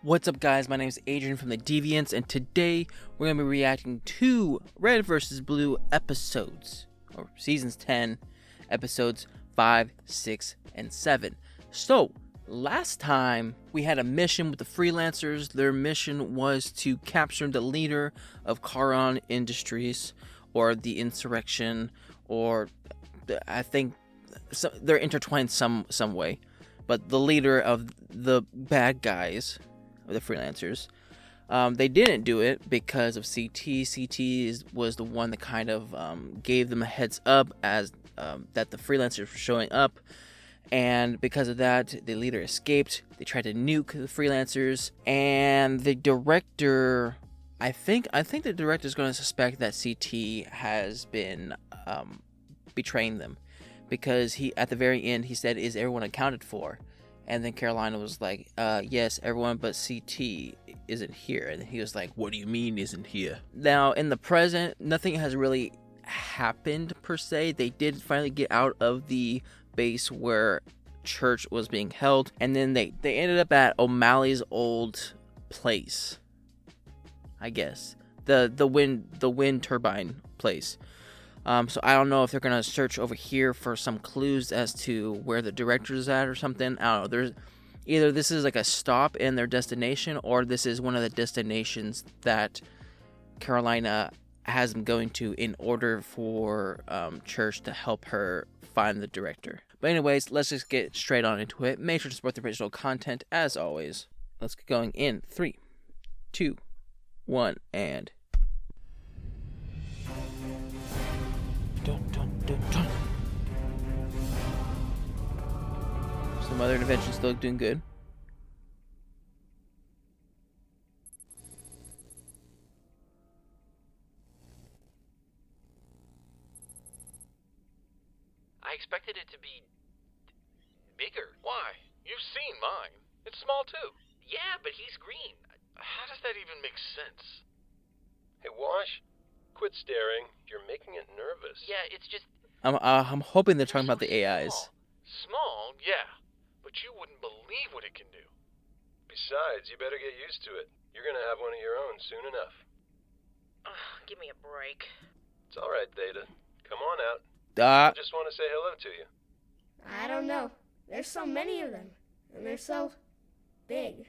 What's up, guys? My name is Adrian from the Deviants, and today we're going to be reacting to Red vs. Blue episodes, or Seasons 10, episodes 5, 6, and 7. So, last time we had a mission with the Freelancers. Their mission was to capture the leader of Charon Industries, or the Insurrection, or I think they're intertwined some way. But the leader of the bad guys, the Freelancers, they didn't do it because of CT. Was the one that kind of gave them a heads up as that the Freelancers were showing up, and because of that, the leader escaped. They tried to nuke the Freelancers, and the director, I think the director is going to suspect that CT has been betraying them, because he, at the very end, he said, "Is everyone accounted for?" And then Carolina was like, yes, everyone but CT isn't here. And he was like, "What do you mean isn't here?" Now, in the present, nothing has really happened per se. They did finally get out of the base where church was being held. And then they ended up at O'Malley's old place, I guess. The wind turbine place. So I don't know if they're going to search over here for some clues as to where the director is at or something. I don't know. There's either this is like a stop in their destination, or this is one of the destinations that Carolina has them going to in order for Church to help her find the director. But anyways, let's just get straight on into it. Make sure to support the original content as always. Let's get going in 3, 2, 1, and... Dun, dun, dun, dun. Some other interventions still doing good. I expected it to be bigger. Why? You've seen mine. It's small too. Yeah, but he's green. How does that even make sense? Hey, Wash, quit staring. You're making it nervous. Yeah, it's just... I'm hoping they're talking about the AIs. Small, yeah. But you wouldn't believe what it can do. Besides, you better get used to it. You're gonna have one of your own soon enough. Give me a break. It's all right, Theta. Come on out. I just want to say hello to you. I don't know. There's so many of them, and they're so big.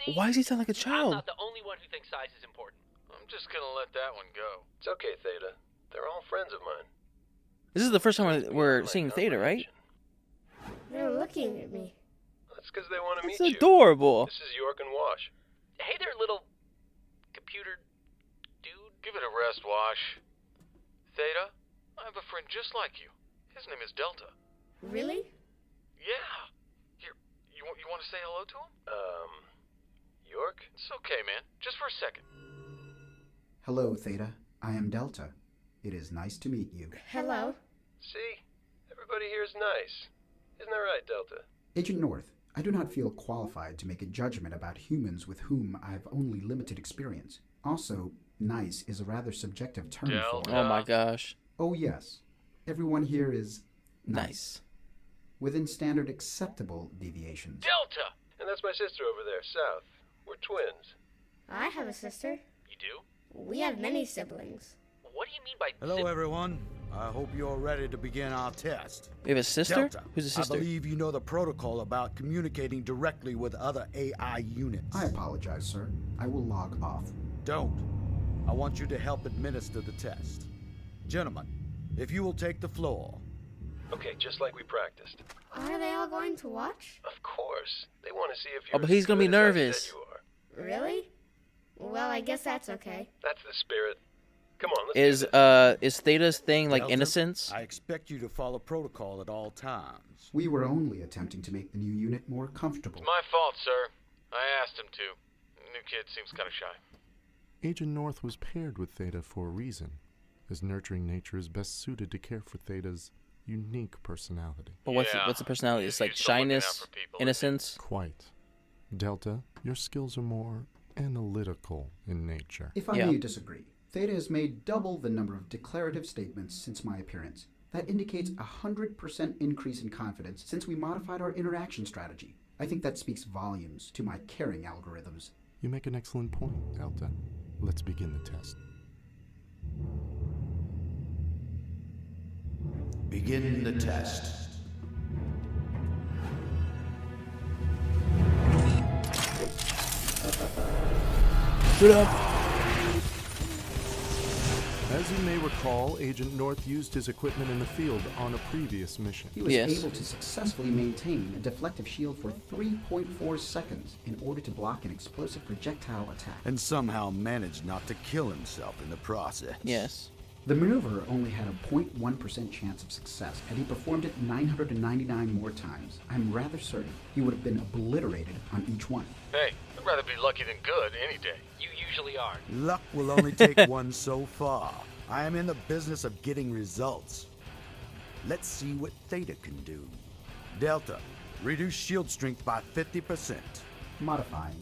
See, why does he sound like a I'm child? not the only one who thinks size is important. I'm just gonna let that one go. It's okay, Theta. They're all friends of mine. This is the first time we're seeing Theta, right? They're looking at me. That's because they want to meet It's you. adorable. This is York and Wash. Hey there, little computer dude. Give it a rest, Wash. Theta, I have a friend just like you. His name is Delta. Really? Yeah. Here, you want to say hello to him? York? It's okay, man. Just for a second. Hello, Theta. I am Delta. It is nice to meet you. Hello. See? Everybody here is nice. Isn't that right, Delta? Agent North, I do not feel qualified to make a judgment about humans with whom I have only limited experience. Also, nice is a rather subjective term Delta. for... Oh my gosh. Oh yes. Everyone here is... Nice. Within standard acceptable deviations. Delta! And that's my sister over there, South. We're twins. I have a sister. You do? We have many siblings. What do you mean by... Hello, everyone. I hope you're ready to begin our test. We have a sister? Delta, Who's a sister? I believe you know the protocol about communicating directly with other AI units. I apologize, sir. I will log off. Don't. I want you to help administer the test. Gentlemen, if you will take the floor. Okay, just like we practiced. Are they all going to watch? Of course. They want to see if Oh, you're but he's as gonna be good as I nervous. said you are. Really? Well, I guess that's okay. That's the spirit. Come on, let's do this. Is Theta's thing like Delta, innocence? I expect you to follow protocol at all times. We were only attempting to make the new unit more comfortable. It's my fault, sir. I asked him to. The new kid seems kind of shy. Agent North was paired with Theta for a reason. His nurturing nature is best suited to care for Theta's unique personality. But what's Yeah. the personality? It's He's like used to looking out shyness, for people, innocence. Quite. Delta, your skills are more analytical in nature. If I Yeah. may disagree, Theta has made double the number of declarative statements since my appearance. That indicates a 100% increase in confidence since we modified our interaction strategy. I think that speaks volumes to my caring algorithms. You make an excellent point, Delta. Let's begin the test. Begin the test. Shut up. As you may recall, Agent North used his equipment in the field on a previous mission. He was Yes. able to successfully maintain a deflective shield for 3.4 seconds in order to block an explosive projectile attack. And somehow managed not to kill himself in the process. Yes. The maneuver only had a 0.1% chance of success, and he performed it 999 more times. I'm rather certain he would have been obliterated on each one. Hey, I'd rather be lucky than good any day. You usually are. Luck will only take one so far. I am in the business of getting results. Let's see what Theta can do. Delta, reduce shield strength by 50%. Modifying.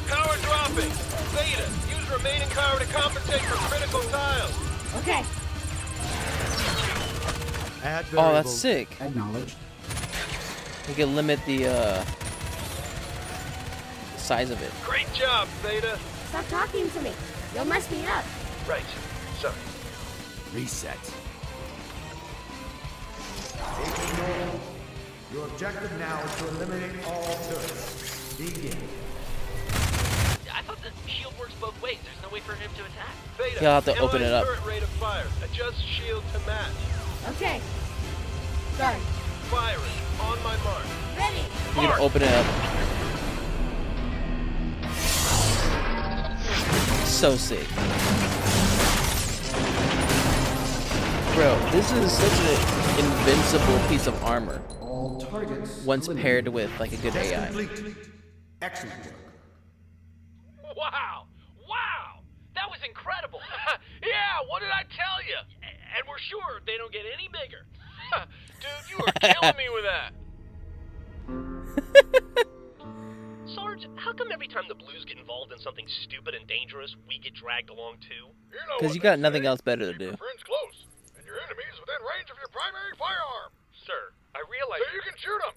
Power dropping! Theta, use remaining power to compensate for critical tiles! Okay. Add Oh, that's variables. sick. Acknowledged. We can limit the size of it. Great job, Theta! Stop talking to me. You'll mess me up. Right. Sorry. Reset. Your objective now is to eliminate all turrets. Begin. I thought the shield works both ways. There's no way for him to attack. Theta, You'll have to open it analyze up. turret rate of fire. Adjust shield to match. Okay. Done. Firing. On my mark. Ready. You can open it up. So sick. Bro, this is such an invincible piece of armor All targets. once eliminated. paired with like a good Test AI. complete. Excellent work. Wow! Wow! That was incredible! Yeah, what did I tell you? And we're sure they don't get any bigger. Dude, you are killing me with that. Sarge, how come every time the Blues get involved in something stupid and dangerous, we get dragged along too? Because you got nothing else better to do. Friends close, and your enemies within range of your primary firearm. Sir, I realize So you can shoot them.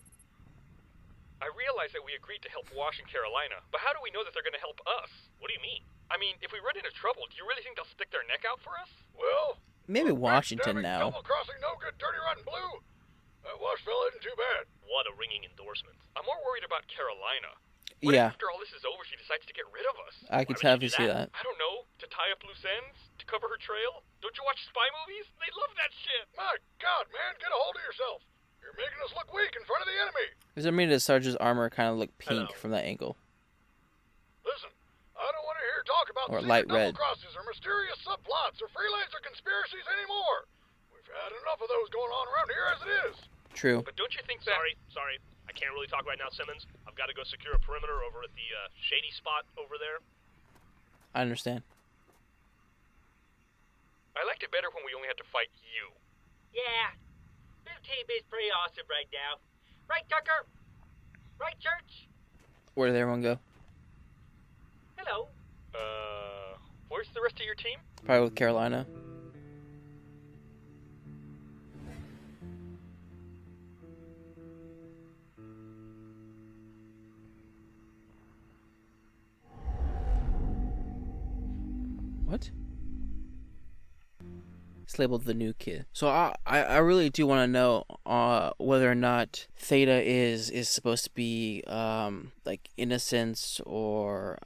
I realize that we agreed to help Washington, Carolina, but how do we know that they're going to help us? What do you mean? I mean, if we run into trouble, do you really think they'll stick their neck out for us? Well, Maybe Washington backstabbing, now. double-crossing, no good, dirty, rotten blue. That Wash fella isn't too bad. What a ringing endorsement. I'm more worried about Carolina. What Yeah, if after all this is over, she decides to get rid of us? I could Why would totally she see do that. I don't know. To tie up loose ends? To cover her trail? Don't you watch spy movies? They love that shit. My God, man, get a hold of yourself. You're making us look weak in front of the enemy. for some reason, Sarge's armor kind of looked pink Hello. from that angle. Listen, I don't want to hear talk about Or secret light red. double crosses or mysterious subplots or freelancer conspiracies anymore. We've had enough of those going on around here as it is. True. But don't you think that... Sorry. I can't really talk right now, Simmons. I've got to go secure a perimeter over at the shady spot over there. I understand. I liked it better when we only had to fight you. Yeah. This tape is pretty awesome right now. Right, Tucker? Right, Church? Where did everyone go? Hello. Where's the rest of your team? Probably with Carolina. What? It's labeled the new kid. So I really do want to know whether or not Theta is supposed to be like innocence or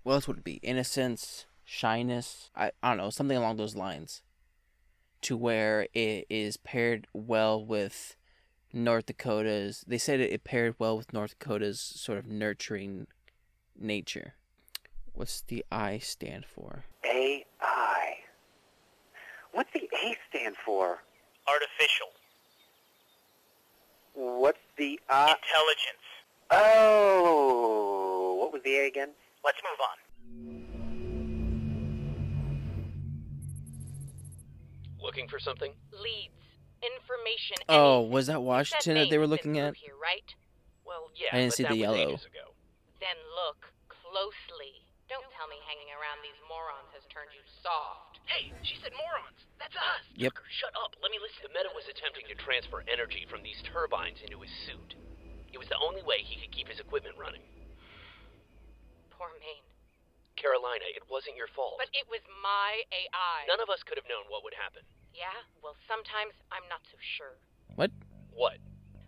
what else would it be? Innocence, shyness. I don't know, something along those lines. To where it is paired well with North Dakota's. They said it paired well with North Dakota's sort of nurturing nature. What's the I stand for? AI. What's the A stand for? Artificial. What's the I? Intelligence. Oh, what was the A again? Let's move on. Looking for something? Leads, information. Oh, anything. was that You said Washington that they Maine were has looking been at? through here, right? Well, yeah, I didn't but see that the was yellow. ages ago. Then look closely. Don't tell me hanging around these morons has turned you soft. Hey, she said morons. That's us. Yep. Tucker, shut up. Let me listen. The Meta was attempting to transfer energy from these turbines into his suit. It was the only way he could keep his equipment running. Poor Maine. Carolina, it wasn't your fault. But it was my AI. None of us could have known what would happen. Yeah? Well, sometimes I'm not so sure. What? What?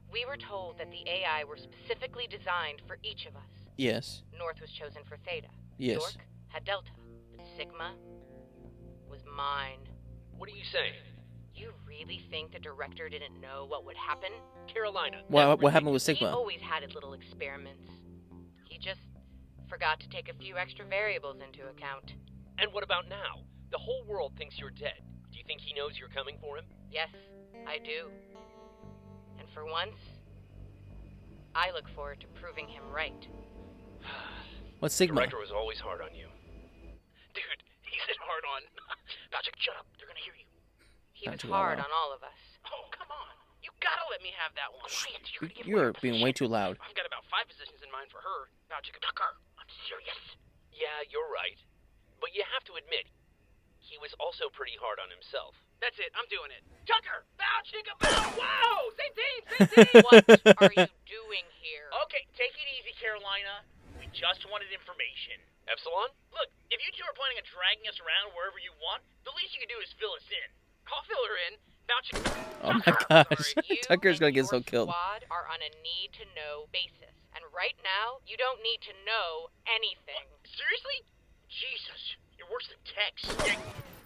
We were told that the AI were specifically designed for each of us. Yes. North was chosen for Theta. Yes. York had Delta. But Sigma was mine. What are you saying? You really think the director didn't know what would happen? Carolina. What happened with Sigma? He always had his little experiments. He just forgot to take a few extra variables into account. And what about now? The whole world thinks you're dead. Do you think he knows you're coming for him? Yes, I do. And for once, I look forward to proving him right. What's Sigma? Director was always hard on you. Dude, he said hard on. Patrick, shut up. They're gonna hear you. He was hard on all of us. Oh, come on. You gotta let me have that one. You're being way too loud. I've got about 5 positions in mind for her. Patrick, Tucker, I'm serious. Yeah, you're right. But you have to admit, he was also pretty hard on himself. That's it. I'm doing it. Tucker, bow, chicka, bow. Whoa! Same team, same team. What are you doing here? Okay, take it easy, Carolina. We just wanted information. Epsilon? Look, if you two are planning on dragging us around wherever you want, the least you can do is fill us in. I'll fill her in. Bow, chicka. Oh my gosh. You Tucker's gonna and get so your killed. Squad are on a need-to-know basis. And right now, you don't need to know anything. What? Seriously? Jesus, you're worse than Tex.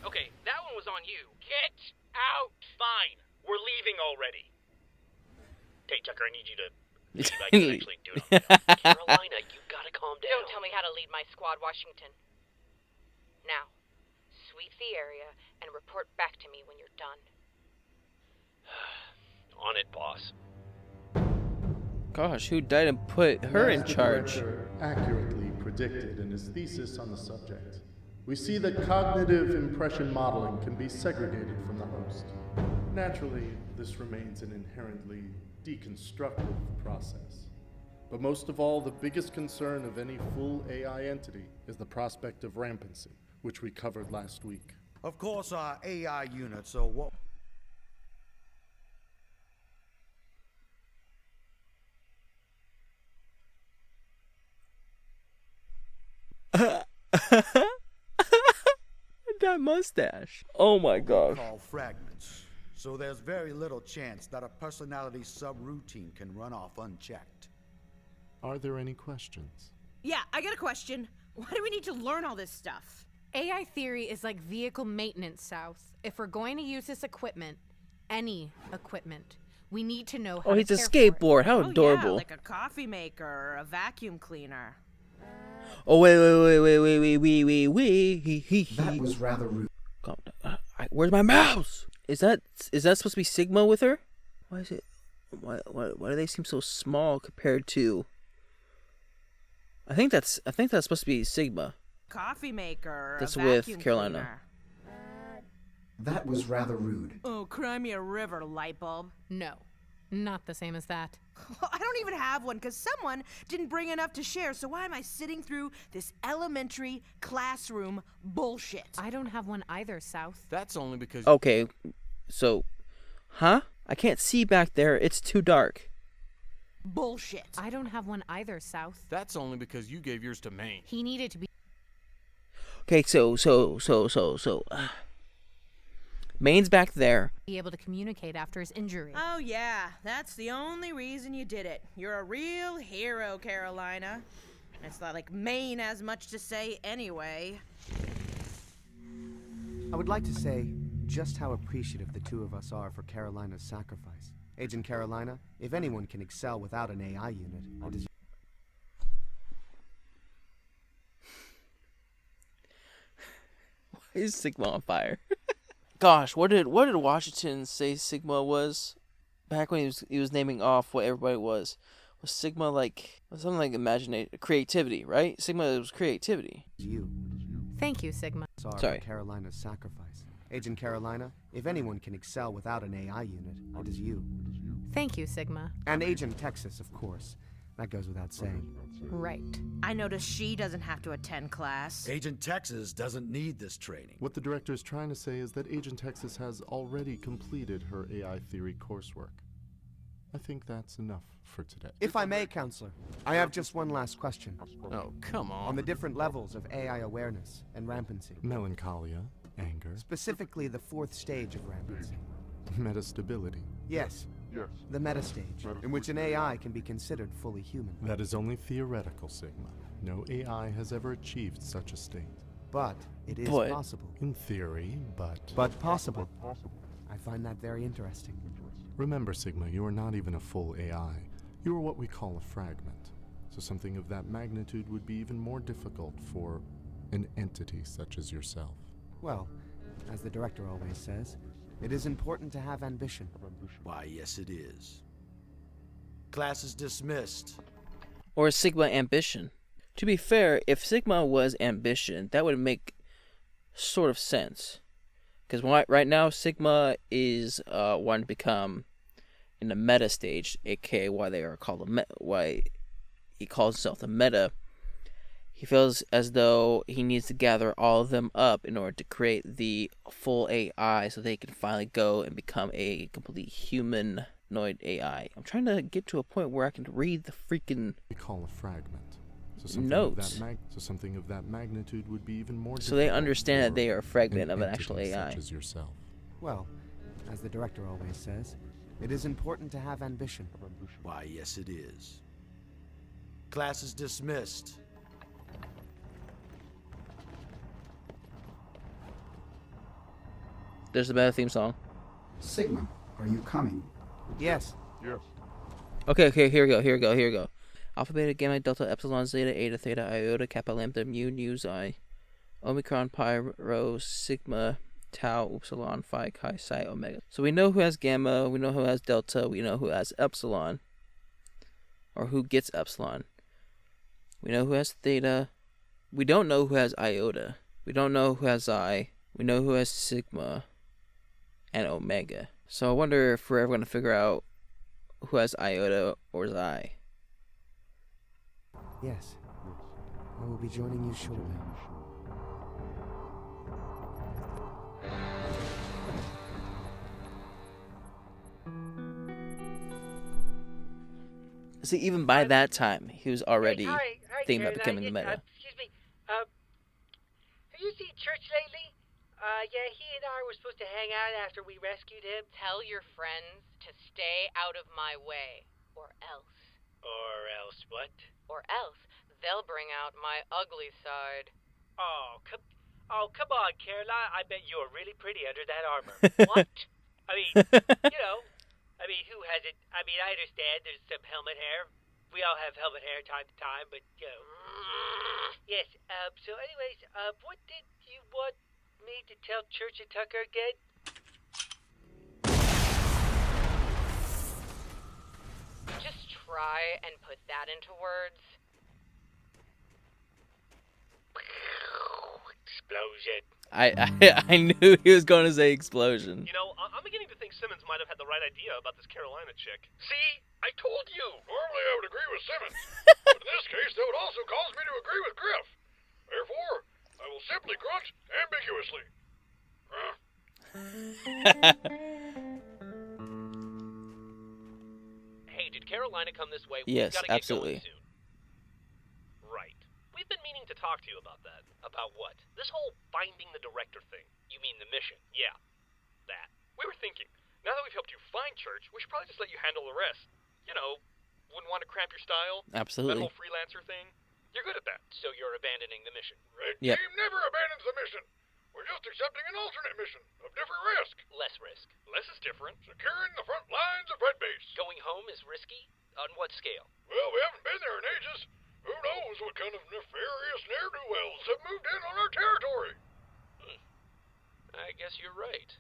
Okay, that one was on you. Get out. Fine. We're leaving already. Hey, Tucker, I need you to leave. I can actually do it on my own. Carolina, you gotta calm down. Don't tell me how to lead my squad, Washington. Now, sweep the area and report back to me when you're done. On it, boss. Gosh, who died and put her in charge? The director accurately predicted in his thesis on the subject. We see that cognitive impression modeling can be segregated from the host. Naturally, this remains an inherently deconstructive process. But most of all, the biggest concern of any full AI entity is the prospect of rampancy, which we covered last week. Of course, our AI units are what. That mustache. Oh my gosh. Call fragments. So there's very little chance that a personality subroutine can run off unchecked. Are there any questions? Yeah, I got a question. Why do we need to learn all this stuff? AI theory is like vehicle maintenance, South. If we're going to use this equipment, any equipment, we need to know how Oh, to he's a care for skateboard. How Yeah, adorable. like a coffee maker or a vacuum cleaner. Oh, wait. That was rather rude. Calm down. Where's my mouse? Is that supposed to be Sigma with her? Why is it? Why do they seem so small compared to? I think that's supposed to be Sigma. Coffee maker or That's a with vacuum Carolina. cleaner. That was rather rude. Oh, cry me a river, light bulb. No, not the same as that. I don't even have one because someone didn't bring enough to share, so why am I sitting through this elementary classroom bullshit? I don't have one either, South. That's only because... Okay, so, huh? I can't see back there. It's too dark. Bullshit. I don't have one either, South. That's only because you gave yours to Maine. He needed to be... Okay, so, Maine's back there. Be able to communicate after his injury. Oh yeah, that's the only reason you did it. You're a real hero, Carolina. It's not like Maine has much to say anyway. I would like to say just how appreciative the two of us are for Carolina's sacrifice. Agent Carolina, if anyone can excel without an AI unit, it is... Why is Sigma on fire? Gosh, what did Washington say Sigma was? Back when he was naming off what everybody was Sigma something like imagination, creativity, right? Sigma was creativity. You. Thank you, Sigma. Sorry. For Carolina's sacrifice. Agent Carolina, if anyone can excel without an AI unit, it is you. Thank you, Sigma. And Agent Texas, of course. That goes without saying. Right. I noticed she doesn't have to attend class. Agent Texas doesn't need this training. What the director is trying to say is that Agent Texas has already completed her AI theory coursework. I think that's enough for today. If I may, Counselor, I have just one last question. Oh, come on. On the different levels of AI awareness and rampancy. Melancholia, anger, Specifically the fourth stage of rampancy. metastability. Yes. The meta stage, in which an AI can be considered fully human. That is only theoretical, Sigma. No AI has ever achieved such a state. But it is But- possible. In theory, but... But possible. I find that very interesting. Remember, Sigma, you are not even a full AI. You are what we call a fragment. So something of that magnitude would be even more difficult for an entity such as yourself. Well, as the director always says, it is important to have ambition. Why, yes it is. Class is dismissed. Or is Sigma ambition? To be fair, if Sigma was ambition, that would make sort of sense. Because right now, Sigma is wanting to become in the meta stage, aka why they are called why he calls himself the meta. He feels as though he needs to gather all of them up in order to create the full AI so they can finally go and become a complete humanoid AI. I'm trying to get to a point where I can read the freaking We call a fragment. So something notes. so something of that magnitude would be even more So they difficult understand that for they are a fragment of an entity actual AI. such as yourself. Well, as the director always says, it is important to have ambition. Why, yes it is. Class is dismissed. There's the meta theme song. Sigma, are you coming? Yes. Okay, here we go. Alpha, beta, gamma, delta, epsilon, zeta, eta, theta, iota, kappa, lambda, mu, nu, xi, omicron, pi, rho, sigma, tau, upsilon, phi, chi, psi, omega. So we know who has gamma, we know who has delta, we know who has epsilon, or who gets epsilon. We know who has theta. We don't know who has iota. We don't know who has xi. We know who has sigma and omega. So I wonder if we're ever going to figure out who has iota or xi. Yes. I will be joining you shortly. See, even by that time, he was already Hi, thinking about Caroline. becoming the meta. Excuse me. Have you seen Church lately? Yeah, he and I were supposed to hang out after we rescued him. Tell your friends to stay out of my way, or else. Or else what? Or else they'll bring out my ugly side. Oh, come on, Caroline. I bet you're really pretty under that armor. What? I mean, who hasn't? I mean, I understand there's some helmet hair. We all have helmet hair time to time, but, Yes, so anyways, what did you want me to tell Church and Tucker again? Just try and put that into words. Explosion. I knew he was going to say explosion. You know, I'm beginning to think Simmons might have had the right idea about this Carolina chick. See? I told you! Normally I would agree with Simmons, but in this case that would also cause me to agree with Griff. Therefore, I will simply grunt ambiguously. Hey, did Carolina come this way? Yes, We've gotta absolutely. Get going soon. Right. We've been meaning to talk to you about that. About what? This whole finding the director thing. You mean the mission? Yeah. That. We were thinking, now that we've helped you find Church, we should probably just let you handle the rest. You know, wouldn't want to cramp your style. Absolutely. That whole freelancer thing. You're good at that. So you're abandoning the mission? Red Yep. Team never abandons the mission. We're just accepting an alternate mission of different risk. Less risk. Less is different. Securing the front lines of Red Base. Going home is risky? On what scale? Well, we haven't been there in ages. Who knows what kind of nefarious ne'er-do-wells have moved in on our territory? I guess you're right.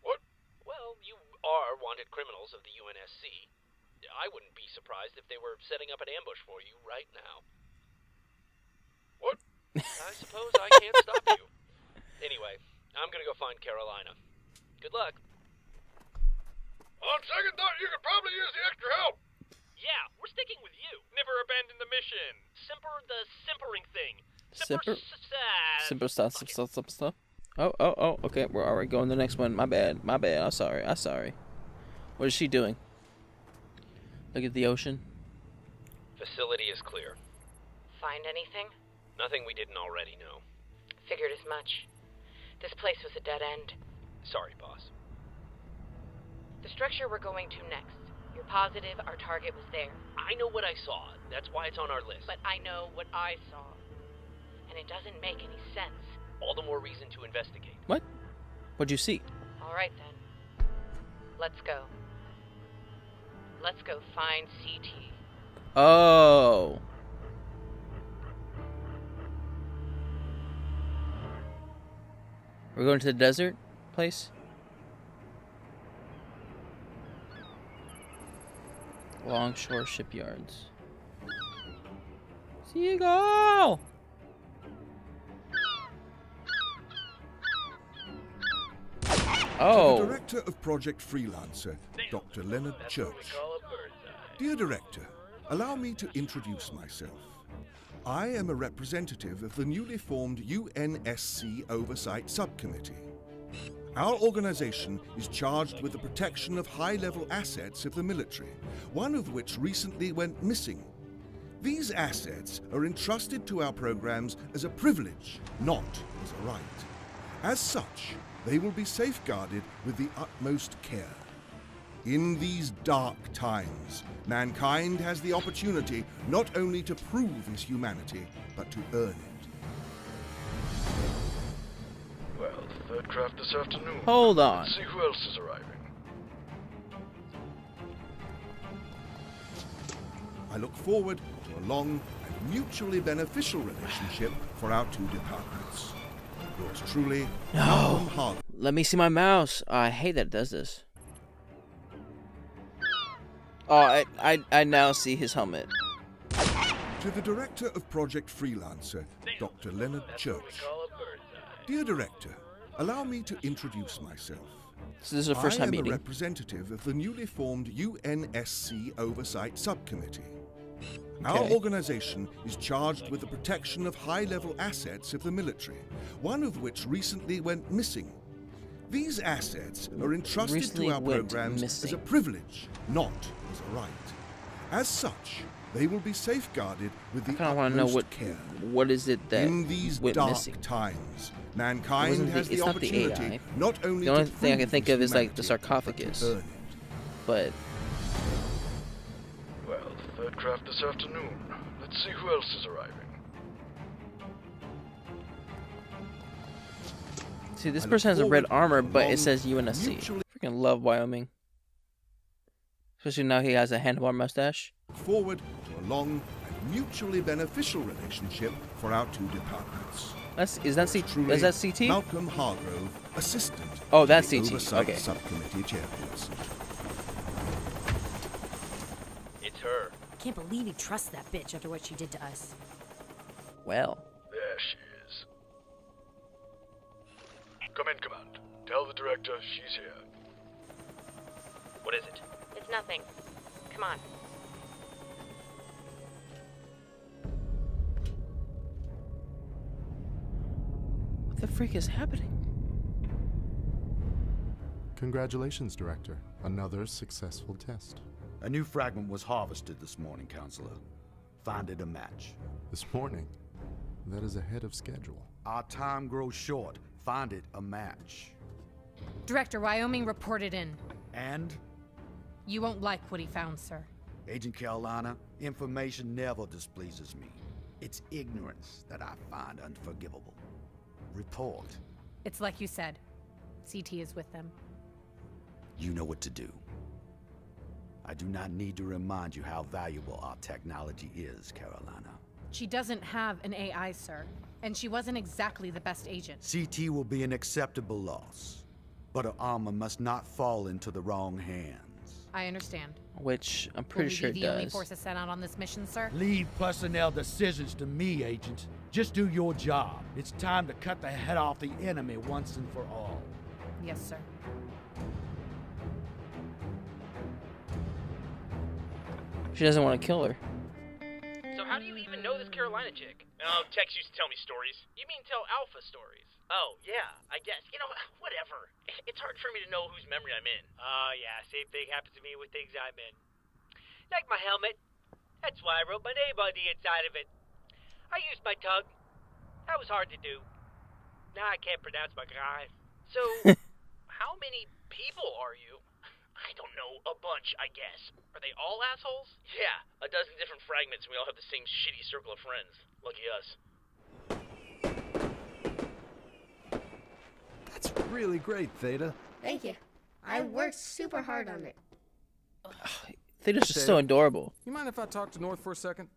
What? Well, you are wanted criminals of the UNSC. I wouldn't be surprised if they were setting up an ambush for you right now. What? I suppose I can't stop you. Anyway, I'm gonna go find Carolina. Good luck. On second thought, you could probably use the extra help. Yeah, we're sticking with you. Never abandon the mission. Simper the simpering thing. Simper stuff. Oh, okay, we're already going to the next one. My bad. I'm sorry. What is she doing? Look at the ocean. Facility is clear. Find anything? Nothing we didn't already know. Figured as much. This place was a dead end. Sorry, boss. The structure we're going to next. You're positive our target was there. I know what I saw. That's why it's on our list. But I know what I saw. And it doesn't make any sense. All the more reason to investigate. What? What'd you see? All right, then. Let's go. Let's go find CT. Oh. We're going to the desert place? Longshore shipyards. Seagull! Oh. To the Director of Project Freelancer, Dr. Leonard Church. Dear Director, allow me to introduce myself. I am a representative of the newly formed UNSC Oversight Subcommittee. Our organization is charged with the protection of high-level assets of the military, one of which recently went missing. These assets are entrusted to our programs as a privilege, not as a right. As such, they will be safeguarded with the utmost care. In these dark times, mankind has the opportunity not only to prove his humanity, but to earn it. Well, third craft this afternoon. Hold on. Let's see who else is arriving. I look forward to a long and mutually beneficial relationship for our two departments. Yours truly, Malcolm Hargrove. Let me see my mouse. Oh, I hate that it does this. Oh, I now see his helmet. To the Director of Project Freelancer, Dr. Leonard Church. Dear Director, allow me to introduce myself. So this is the first time I am meeting. a representative of the newly formed UNSC Oversight Subcommittee. Our organization is charged with the protection of high-level assets of the military, one of which recently went missing. These assets are entrusted to our programs as a privilege, not as a right. As such, they will be safeguarded with the utmost care. What is it that in these went dark missing? times, mankind has the it's not the opportunity AI. not only The only to thing I can prove think his of is like the humanity, sarcophagus. but to earn it. But Well, third craft this afternoon. Let's see who else is arriving. see, this person has a red armor, but it says UNSC. Freaking love Wyoming. Especially now he has a handlebar mustache. Forward to a long and mutually beneficial relationship for our two departments. Is that CT? Malcolm Hargrove, assistant. Oh, that's to the CT. Oversight Okay. Subcommittee chairperson. It's her. Can't believe he trusts that bitch after what she did to us. Well. There she is. Come in, Command. Tell the director she's here. What is it? It's nothing. Come on. What the freak is happening? Congratulations, Director. Another successful test. A new fragment was harvested this morning, Counselor. Find it a match. This morning? That is ahead of schedule. Our time grows short. Find it a match. Director, Wyoming reported in. And? You won't like what he found, sir. Agent Carolina, information never displeases me. It's ignorance that I find unforgivable. Report. It's like you said. CT is with them. You know what to do. I do not need to remind you how valuable our technology is, Carolina. She doesn't have an AI, sir. And she wasn't exactly the best agent. CT will be an acceptable loss. But her armor must not fall into the wrong hands. I understand. Which I'm pretty sure it Will you be the only does. forces sent out on this mission, sir? Leave personnel decisions to me, Agent. Just do your job. It's time to cut the head off the enemy once and for all. Yes, sir. She doesn't want to kill her. So how do you even know this Carolina chick? Oh, Tex used to tell me stories. You mean tell Alpha stories? Oh, yeah, I guess. You know, whatever. It's hard for me to know whose memory I'm in. Oh, yeah, same thing happens to me with things I'm in. Like my helmet. That's why I wrote my name on the inside of it. I used my tongue. That was hard to do. Now I can't pronounce my guy. So, how many people are you? I don't know, a bunch, I guess. Are they all assholes? Yeah, a dozen different fragments and we all have the same shitty circle of friends. Lucky us. That's really great, Theta. Thank you. I worked super hard on it. Theta's just so adorable. You mind if I talk to North for a second?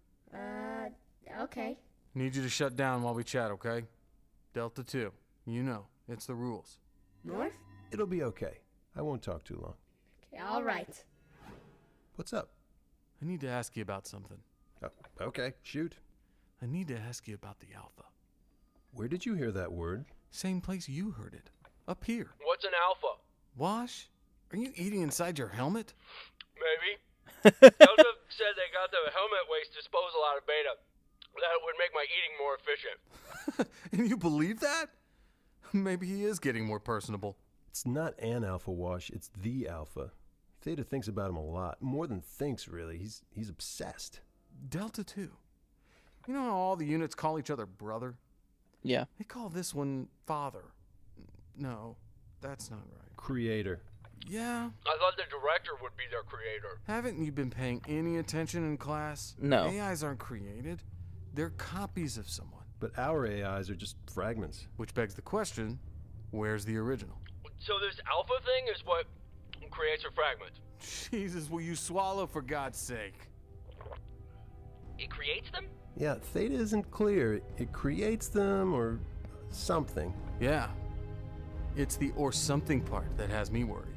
Okay. Need you to shut down while we chat, okay? Delta 2. You know, it's the rules. North? It'll be okay. I won't talk too long. Okay, all right. What's up? I need to ask you about something. Oh, okay, shoot. I need to ask you about the Alpha. Where did you hear that word? Same place you heard it. Up here. What's an alpha? Wash? Are you eating inside your helmet? Maybe. Delta said they got the helmet waste disposal out of Beta. That would make my eating more efficient. And you believe that? Maybe he is getting more personable. It's not an alpha, Wash. It's the alpha. Theta thinks about him a lot. More than thinks, really. He's obsessed. Delta 2. You know how all the units call each other brother? Yeah. They call this one father. No, that's not right. Creator. Yeah. I thought the director would be their creator. Haven't you been paying any attention in class? No. AIs aren't created. They're copies of someone. But our AIs are just fragments. Which begs the question, where's the original? So this alpha thing is what creates a fragment. Jesus, will you swallow for God's sake? It creates them? Yeah, Theta isn't clear. It creates them or something. Yeah. It's the or something part that has me worried.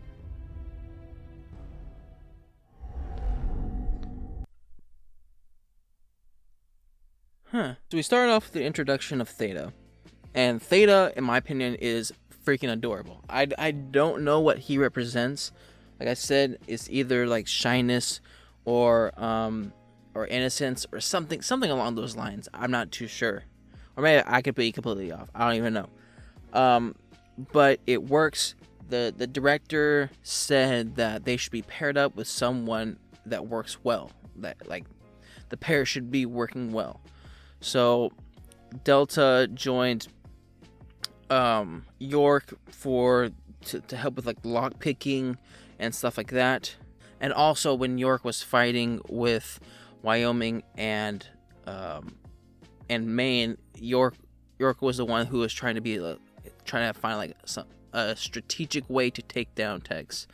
Huh. So we started off with the introduction of Theta. And Theta, in my opinion, is freaking adorable. I don't know what he represents. Like I said, it's either like shyness or innocence or something along those lines. I'm not too sure. Or maybe I could be completely off. I don't even know. But it works. The director said that they should be paired up with someone that works well. That like the pair should be working well. So Delta joined York to help with like lock picking and stuff like that. And also when York was fighting with Wyoming and Maine, York was the one who was trying to find like a strategic way to take down Tex.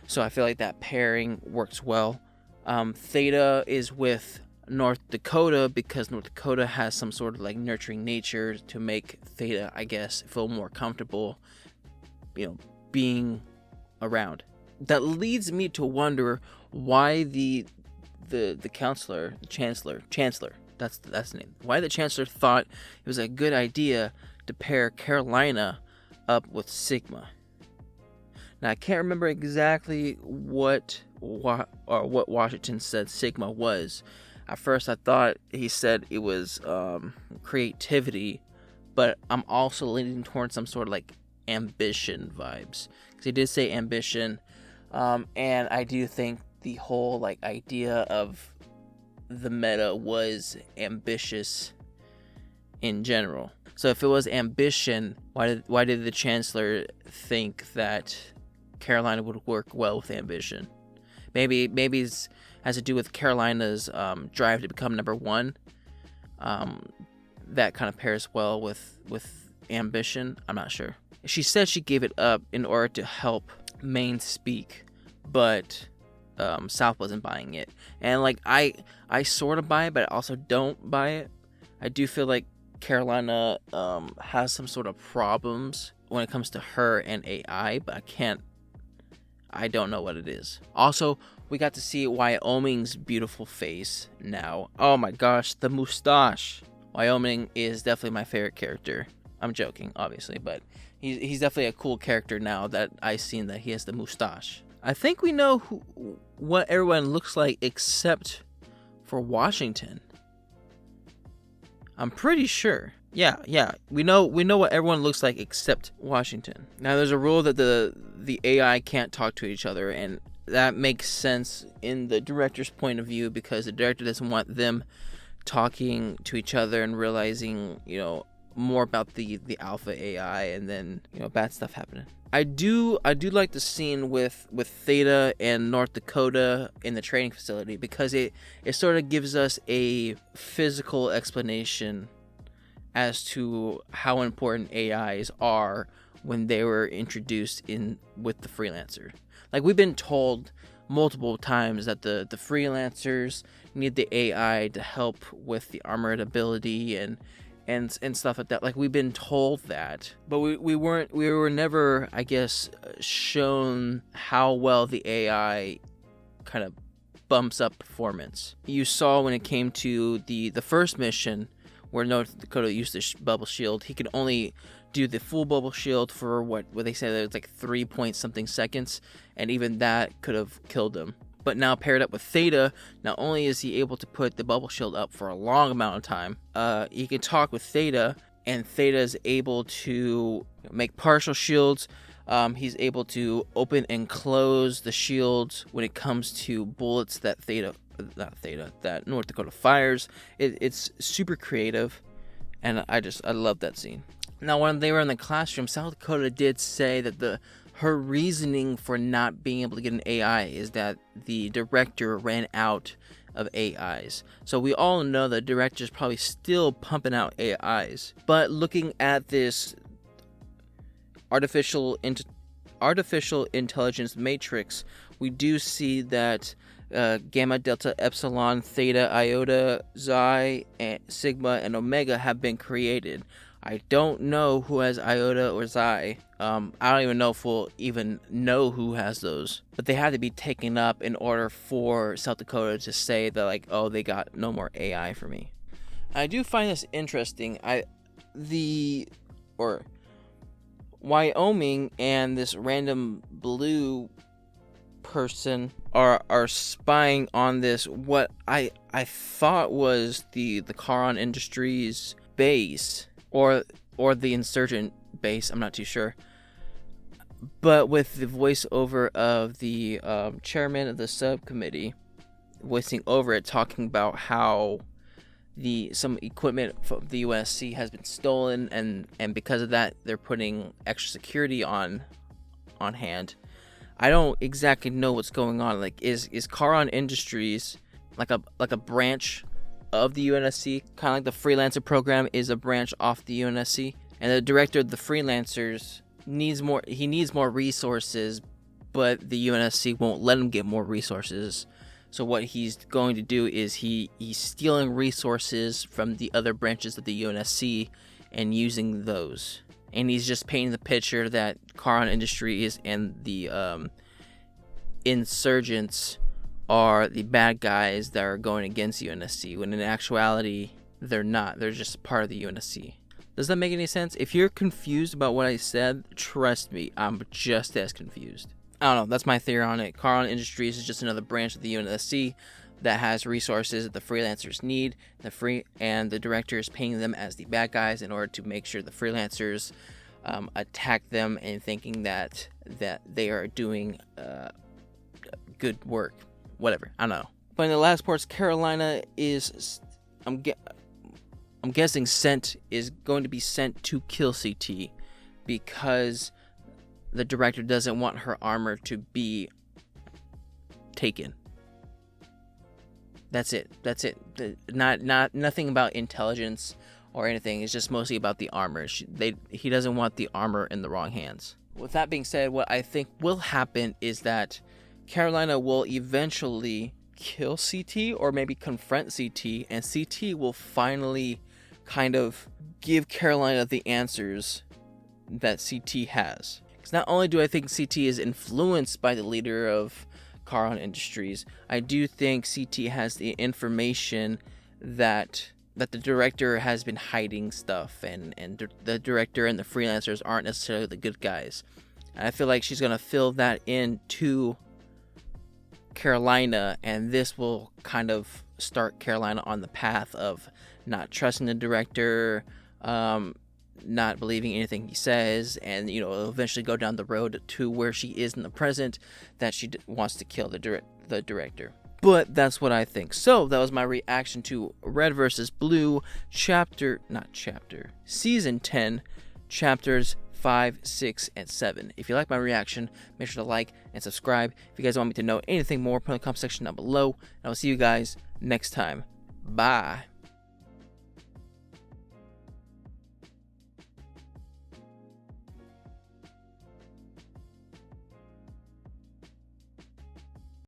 So I feel like that pairing works well. Theta is with North Dakota because North Dakota has some sort of like nurturing nature to make Theta, I guess, feel more comfortable, being around. That leads me to wonder why the chancellor, that's the name. Why the chancellor thought it was a good idea to pair Carolina up with Sigma. Now I can't remember exactly what Washington said Sigma was. At first I thought he said it was creativity, but I'm also leaning towards some sort of like ambition vibes. Because he did say ambition, and I do think the whole like idea of the meta was ambitious in general. So if it was ambition, why did the chancellor think that Carolina would work well with ambition? Maybe it has to do with Carolina's drive to become number one. That kind of pairs well with ambition. I'm not sure. She said she gave it up in order to help Maine speak, but South wasn't buying it. And like I sort of buy it, but I also don't buy it. I do feel like Carolina has some sort of problems when it comes to her and AI, but I don't know what it is. Also, we got to see Wyoming's beautiful face now. Oh my gosh, the mustache. Wyoming is definitely my favorite character. I'm joking, obviously, but he's definitely a cool character now that I've seen that he has the mustache. I think we know what everyone looks like except for Washington. I'm pretty sure. Yeah. We know what everyone looks like except Washington. Now there's a rule that the AI can't talk to each other, and that makes sense in the director's point of view because the director doesn't want them talking to each other and realizing, more about the alpha AI and then, bad stuff happening. I do like the scene with Theta and North Dakota in the training facility because it sort of gives us a physical explanation as to how important AIs are when they were introduced in with the Freelancer. Like, we've been told multiple times that the Freelancers need the AI to help with the armored ability and stuff like that. Like, we've been told that, but we were never, I guess, shown how well the AI kind of bumps up performance. You saw when it came to the first mission where North Dakota used the bubble shield, he could only do the full bubble shield for what they said it was like 3 point something seconds, and even that could have killed him. But now paired up with Theta, not only is he able to put the bubble shield up for a long amount of time, he can talk with Theta, and Theta is able to make partial shields. He's able to open and close the shields when it comes to bullets that that North Dakota fires. It's super creative, and I love that scene. Now, when they were in the classroom, South Dakota did say that her reasoning for not being able to get an AI is that the director ran out of AIs. So we all know the director's probably still pumping out AIs. But looking at this artificial intelligence matrix, we do see that Gamma, Delta, Epsilon, Theta, Iota, Xi, Sigma, and Omega have been created. I don't know who has Iota or Xi. I don't even know if we'll even know who has those. But they had to be taken up in order for South Dakota to say that, like, oh, they got no more AI for me. I do find this interesting. Wyoming and this random blue person are spying on this, what I thought was the Charon Industries base or the insurgent base. I'm not too sure, but with the voiceover of the chairman of the subcommittee voicing over it, talking about how some equipment from the USC has been stolen, and because of that they're putting extra security on hand. I don't exactly know what's going on. Like, is Charon Industries like a branch of the UNSC, kind of like the Freelancer program is a branch off the UNSC, and the director of the Freelancers needs more resources, but the UNSC won't let him get more resources. So what he's going to do is he's stealing resources from the other branches of the UNSC and using those. And he's just painting the picture that Charon Industries and the insurgents are the bad guys that are going against UNSC, when in actuality they're not. They're just part of the UNSC. Does that make any sense? If you're confused about what I said, trust me, I'm just as confused. I don't know, that's my theory on it. Charon Industries is just another branch of the UNSC that has resources that the Freelancers need. And the director is painting them as the bad guys in order to make sure the Freelancers attack them and thinking that they are doing good work. Whatever, I don't know. But in the last parts, Carolina is, I'm guessing, is going to be sent to kill CT because the director doesn't want her armor to be taken. That's it. Nothing about intelligence or anything. It's just mostly about the armor. He doesn't want the armor in the wrong hands. With that being said, what I think will happen is that Carolina will eventually kill CT or maybe confront CT, and CT will finally kind of give Carolina the answers that CT has. Because not only do I think CT is influenced by the leader of Charon Industries, I do think CT has the information that the director has been hiding stuff, and the director and the Freelancers aren't necessarily the good guys. And I feel like she's going to fill that in to Carolina, and this will kind of start Carolina on the path of not trusting the director, not believing anything he says, and it'll eventually go down the road to where she is in the present, that she wants to kill the director. But that's what I think. So that was my reaction to Red vs. Blue, Season 10, Chapters 5, 6, and 7. If you like my reaction, make sure to like and subscribe. If you guys want me to know anything more, put in the comment section down below. And I'll see you guys next time. Bye.